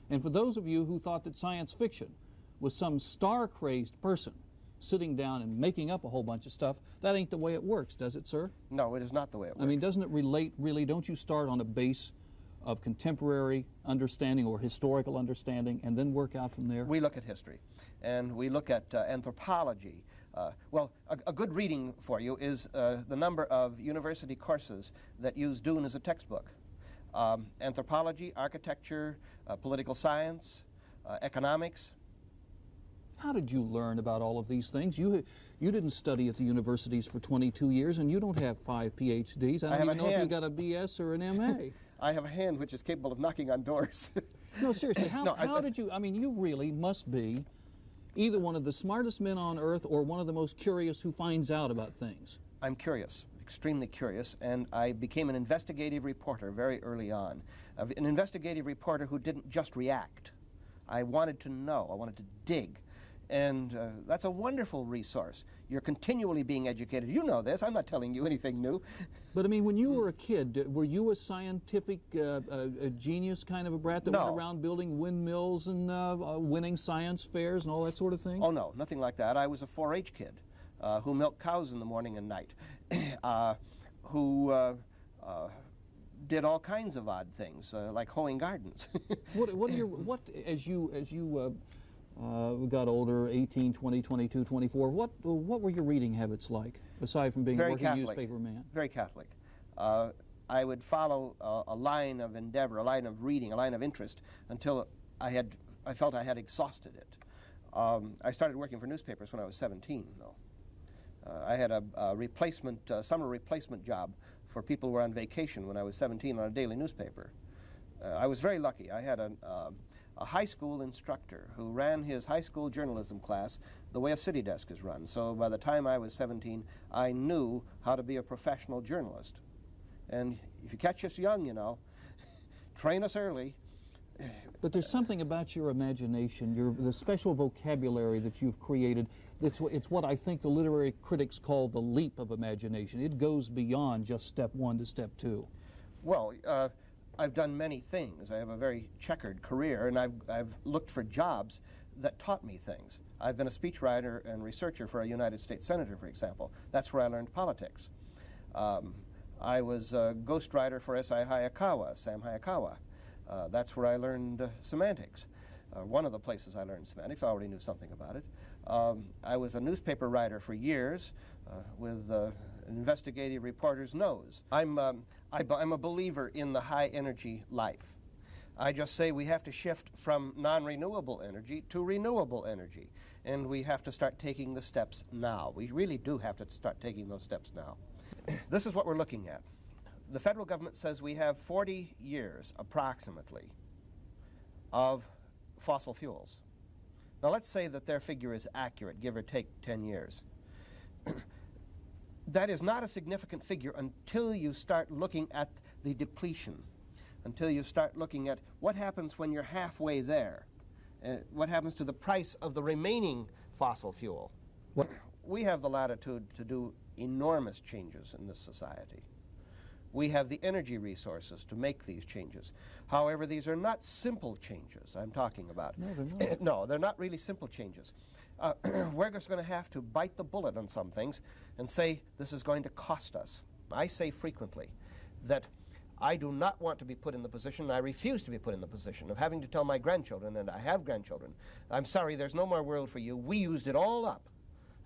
And for those of you who thought that science fiction was some star-crazed person sitting down and making up a whole bunch of stuff, that ain't the way it works, does it, sir? No, it is not the way it works. I mean, doesn't it relate, really, don't you start on a base of contemporary understanding or historical understanding and then work out from there? We look at history, and we look at anthropology. Well, a good reading for you is the number of university courses that use Dune as a textbook. Anthropology, architecture, political science, economics. How did you learn about all of these things? You didn't study at the universities for 22 years, and you don't have 5 PhDs. I don't even know if you got a BS or an MA. I have a hand which is capable of knocking on doors. No, seriously, how did you, I mean, you really must be either one of the smartest men on earth or one of the most curious who finds out about things. I'm curious, extremely curious, and I became an investigative reporter very early on. An investigative reporter who didn't just react. I wanted to know, I wanted to dig. And that's a wonderful resource. You're continually being educated. You know this. I'm not telling you anything new. But, I mean, when you were a kid, were you a scientific a genius kind of a brat that went around building windmills and winning science fairs and all that sort of thing? Oh, no, nothing like that. I was a 4-H kid who milked cows in the morning and night, who did all kinds of odd things, like hoeing gardens. As you got older, 18, 20, 22, 24, what were your reading habits like, aside from being a working newspaper man? Very Catholic. I would follow a line of endeavor, a line of reading, a line of interest, until I felt I had exhausted it. I started working for newspapers when I was 17, though. I had a summer replacement job for people who were on vacation when I was 17 on a daily newspaper. I was very lucky. I had a high school instructor who ran his high school journalism class the way a city desk is run. So by the time I was 17, I knew how to be a professional journalist. And if you catch us young, you know, train us early. But there's something about your imagination, the special vocabulary that you've created. It's what I think the literary critics call the leap of imagination. It goes beyond just step 1 to step 2. Well, I've done many things. I have a very checkered career, and I've looked for jobs that taught me things. I've been a speechwriter and researcher for a United States Senator, for example. That's where I learned politics. I was a ghostwriter for Sam Hayakawa. That's where I learned semantics. One of the places I learned semantics, I already knew something about it. I was a newspaper writer for years with an investigative reporter's nose. I'm a believer in the high energy life. I just say we have to shift from non-renewable energy to renewable energy, and we have to start taking the steps now. We really do have to start taking those steps now. This is what we're looking at. The federal government says we have 40 years, approximately, of fossil fuels. Now let's say that their figure is accurate, give or take 10 years. That is not a significant figure until you start looking at the depletion, until you start looking at what happens when you're halfway there, what happens to the price of the remaining fossil fuel. We have the latitude to do enormous changes in this society. We have the energy resources to make these changes. However, these are not simple changes I'm talking about. No, they're not. No, they're not really simple changes. We're just going to have to bite the bullet on some things and say this is going to cost us. I say frequently that I do not want to be put in the position, I refuse to be put in the position of having to tell my grandchildren, and I have grandchildren, I'm sorry, there's no more world for you. We used it all up.